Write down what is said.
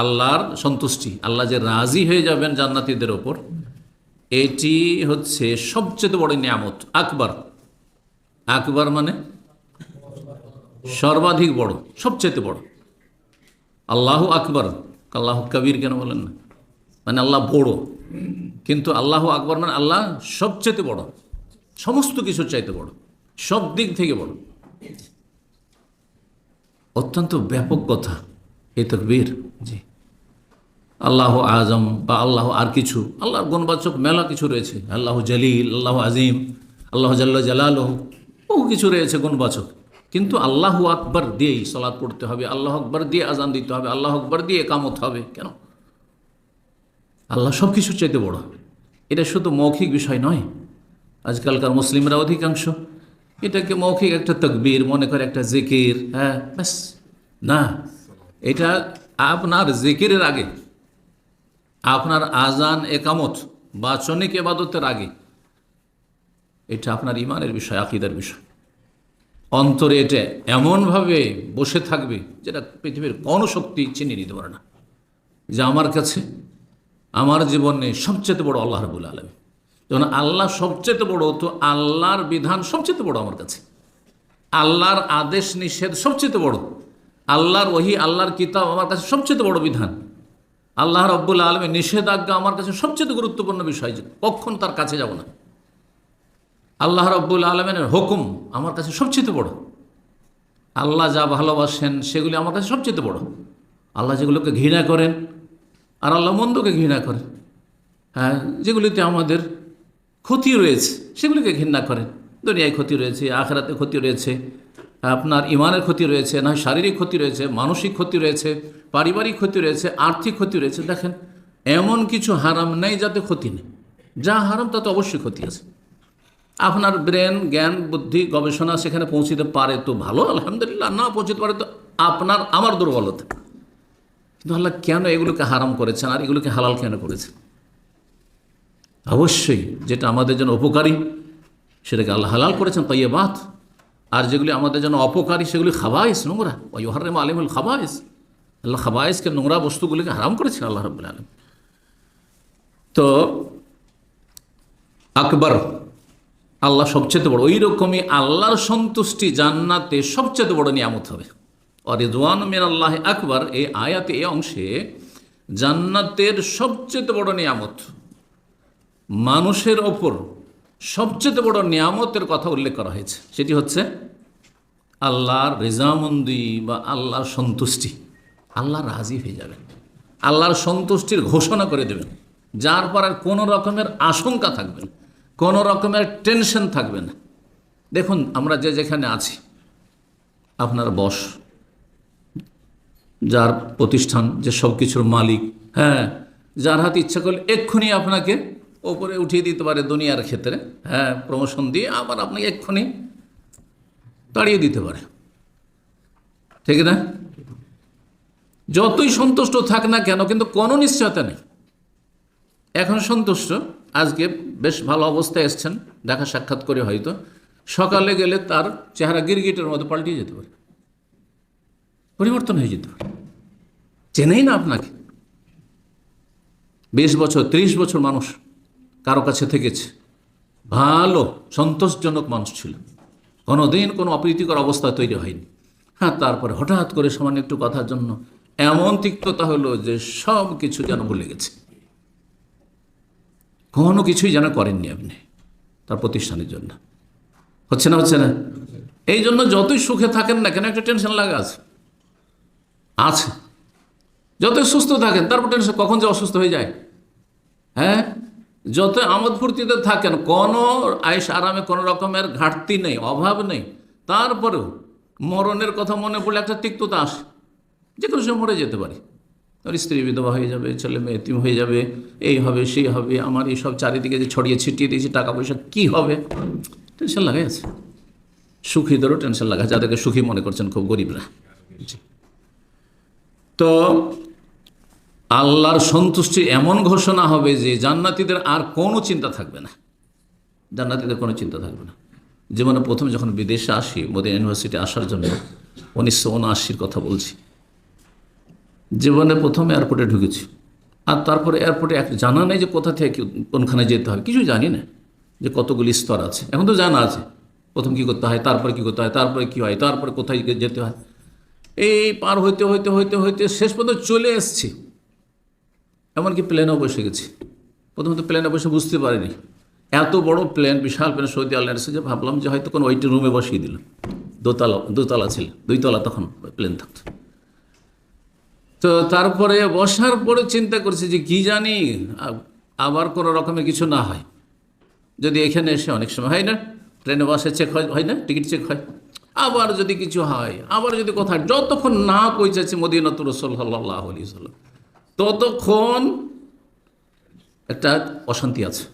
আল্লাহর সন্তুষ্টি, আল্লাহ যে রাজি হয়ে যাবেন জান্নাতীদের ওপর, এটি হচ্ছে সবচেয়ে বড় নিয়ামত। আকবার, আকবার মানে সর্বাধিক বড়, সবচেয়ে বড়। আল্লাহ আকবার, আল্লাহ কবির কেন বলেন না? মানে আল্লাহ বড়, কিন্তু আল্লাহ আকবার মানে আল্লাহ সবচেয়ে বড়, সমস্ত কিছুর চাইতে বড়, সব দিক থেকে বড়। অত্যন্ত ব্যাপক কথা এই তাকবীর। জি, আল্লাহ আজম বা আল্লাহ আর কিছু, আল্লাহর গুণবাচক মেলা কিছু রয়েছে। আল্লাহ জলিল, আল্লাহ আজিম, আল্লাহ জাল্লা জালালহু, বহু কিছু রয়েছে গুণবাচক। কিন্তু আল্লাহু আকবার দিয়েই সালাত পড়তে হবে, আল্লাহ আকবার দিয়ে আজান দিতে হবে, আল্লাহ আকবার দিয়ে একামত হবে। কেন? আল্লাহ সব কিছুর চাইতে বড়। এটা শুধু মৌখিক বিষয় নয়। আজকালকার মুসলিমরা অধিকাংশ এটাকে মৌখিক একটা তাকবীর মনে করে, একটা জিকির। হ্যাঁ, ব্যাস না, এটা আপনার জিকিরের আগে, আপনার আজান একামত বাচনিক ইবাদতের আগে, এটা আপনার ইমানের বিষয়, আকীদার বিষয়। অন্তরে এটা এমনভাবে বসে থাকবে যেটা পৃথিবীর কোনো শক্তি চিনিয়ে নিতে পারে না, যে আমার কাছে আমার জীবনে সবচেয়ে বড় আল্লাহ রাব্বুল আলামিন। যখন আল্লাহ সবচেয়ে বড়, তো আল্লাহর বিধান সবচেয়ে বড় আমার কাছে, আল্লাহর আদেশ নিষেধ সবচেয়ে বড়, আল্লাহর ওহী, আল্লাহর কিতাব আমার কাছে সবচেয়ে বড় বিধান, আল্লাহ রাব্বুল আলামিন নিষেধাজ্ঞা আমার কাছে সবচেয়ে গুরুত্বপূর্ণ বিষয়, কখন তার কাছে যাব না। আল্লাহ রাব্বুল আলামিনের হুকুম আমার কাছে সবচেয়ে বড়, আল্লাহ যা ভালোবাসেন সেগুলি আমার কাছে সবচেয়ে বড়। আল্লাহ যেগুলোকে ঘৃণা করেন, আর আল্লাহ মন্দকে ঘৃণা করেন। হ্যাঁ, যেগুলিতে আমাদের ক্ষতি রয়েছে সেগুলিকে ঘৃণা করেন। দুনিয়ায় ক্ষতি রয়েছে, আখিরাতে ক্ষতি রয়েছে, আপনার ইমানের ক্ষতি রয়েছে, না শারীরিক ক্ষতি রয়েছে, মানসিক ক্ষতি রয়েছে, পারিবারিক ক্ষতি রয়েছে, আর্থিক ক্ষতি রয়েছে। দেখেন, এমন কিছু হারাম নেই যাতে ক্ষতি নেই। যা হারাম তাতে অবশ্যই ক্ষতি আছে। আপনার ব্রেন, জ্ঞান, বুদ্ধি, গবেষণা সেখানে পৌঁছতে পারে তো ভালো, আলহামদুলিল্লাহ। না পৌঁছতে পারে তো আপনার আমার দুর্বলতা। কিন্তু আল্লাহ কেন এগুলোকে হারাম করেছেন আর এগুলোকে হালাল কেন করেছেন? অবশ্যই যেটা আমাদের জন্য উপকারী সেটাকে আল্লাহ হালাল করেছেন, তাইয়্যিবাত। আর যেগুলি আমাদের জন্য অপকারী সেগুলি খাবাইস, নোংরা। ওয়া ইউহাররিমু আলাইহিমুল খাবাইস, আল্লাহ খাবাইসকে, নোংরা বস্তুগুলিকে হারাম করেছেন আল্লাহ রাব্বুল আলামিন। তো আকবার, আল্লাহ সবচেয়ে বড়। ওই রকমই আল্লাহর সন্তুষ্টি জান্নাতে সবচেয়ে বড় নিয়ামত হবে। আর রিদওয়ান মিনাল্লাহ আকবার, এই আয়াতে, এই অংশে জান্নাতের সবচেয়ে বড় নিয়ামত, মানুষের ওপর সবচেয়ে বড় নিয়ামতের কথা উল্লেখ করা হয়েছে। সেটি হচ্ছে আল্লাহর রেজামন্দি বা আল্লাহর সন্তুষ্টি। আল্লাহ রাজি হয়ে যাবেন, আল্লাহর সন্তুষ্টির ঘোষণা করে দেবেন, যার পর আর কোনো রকমের আশঙ্কা থাকবে না, কোনো রকমের টেনশন থাকবে না। দেখুন, আমরা যে যেখানে আছি, আপনার বস, যার প্রতিষ্ঠান, যে সব কিছুর মালিক, হ্যাঁ, যার হাতে ইচ্ছা করলে এক্ষুনি আপনাকে ওপরে উঠিয়ে দিতে পারে দুনিয়ার ক্ষেত্রে, হ্যাঁ, প্রমোশন দিয়ে, আবার আপনাকে এক্ষুনি তাড়িয়ে দিতে পারে, ঠিক না? যতই সন্তুষ্ট থাক না কেন, কিন্তু কোনো নিশ্চয়তা নেই। এখন সন্তুষ্ট, আজকে বেশ ভালো অবস্থায় এসছেন, দেখা সাক্ষাৎ করে, হয়তো সকালে গেলে তার চেহারা গিরগিটের মতো পাল্টিয়ে যেতে পারে, পরিবর্তন হয়ে যেতে পারে, চেনেই না আপনাকে। 20 বছর 30 বছর মানুষ কারো কাছে থেকেছে, ভালো সন্তোষজনক মানুষ ছিল, কোনোদিন কোনো অপ্রীতিকর অবস্থা তৈরি হয়নি। হ্যাঁ, তারপরে হঠাৎ করে সামান্য একটু কথার জন্য এমন তিক্ততা হলো যে সব কিছু যেন ভুলে গেছে, কোনো কিছুই যেন করেননি আপনি তার প্রতিষ্ঠানের জন্য। হচ্ছে না, হচ্ছে না? এই জন্য যতই সুখে থাকেন না কেন, একটা টেনশন লাগা আছে, আছে। যতই সুস্থ থাকেন, তারপর টেনশন, কখন যে অসুস্থ হয়ে যায়। হ্যাঁ, যত আমোদ ফুর্তিতে থাকেন, কোনো আয়েশ আরামে কোনো রকমের ঘাটতি নেই, অভাব নেই, তারপরেও মরণের কথা মনে পড়লে একটা তিক্ততা আসে, যে কোনো সময় মরে যেতে পারে। ওর স্ত্রী বিধবা হয়ে যাবে, ছেলে মেয়ে এতিম হয়ে যাবে, এই হবে সেই হবে, আমার এই সব চারিদিকে যে ছড়িয়ে ছিটিয়ে দিয়েছি টাকা পয়সা, কি হবে? টেনশন লাগাই আছে। সুখীদেরও টেনশন লাগা, যাদেরকে সুখী মনে করছেন খুব গরিবরা। তো আল্লাহর সন্তুষ্টি এমন ঘোষণা হবে যে জান্নাতীদের আর কোনো চিন্তা থাকবে না, জান্নাতীদের কোনো চিন্তা থাকবে না। জীবনে প্রথমে যখন বিদেশে আসি, মদিনা ইউনিভার্সিটি আসার জন্য, 1979-র কথা বলছি, জীবনে প্রথম এয়ারপোর্টে ঢুকেছি, আর তারপরে এয়ারপোর্টে জানা নেই যে কোথা থেকে কোনখানে যেতে হবে, কিছু জানি না যে কতগুলি স্তর আছে। এখন তো জানা আছে প্রথম কী করতে হয়, তারপরে কী করতে হয়, তারপরে কী হয়, তারপরে কোথায় যেতে হয়। এই পার হইতে হইতে হইতে হইতে শেষ পর্যন্ত চলে এসছি। এমনকি প্লেনেও বসে গেছি। প্রথমে তো প্লেনে বসে বুঝতে পারিনি, এত বড় প্লেন, বিশাল প্লেন, সৌদি আরবের এসে যে ভাবলাম যে হয়তো কোনো ওয়েটিং রুমে বসিয়ে দিল। দোতলা ছিল, 2 তলা তখন প্লেন থাকতো। তো তারপরে বসার পরে চিন্তা করছি যে কি জানি আবার কোনো রকমের কিছু না হয়। যদি এখানে এসে অনেক সময় হয় না, ট্রেনে বাসে চেক হয় না, টিকিট চেক হয়, আবার যদি কিছু হয়, আবার যদি কোথায়, যতক্ষণ না পৌঁছেছে মদিনাতুর রাসূল সাল্লাল্লাহু আলাইহি ওয়াসাল্লাম ততক্ষণ একটা অশান্তি আছে।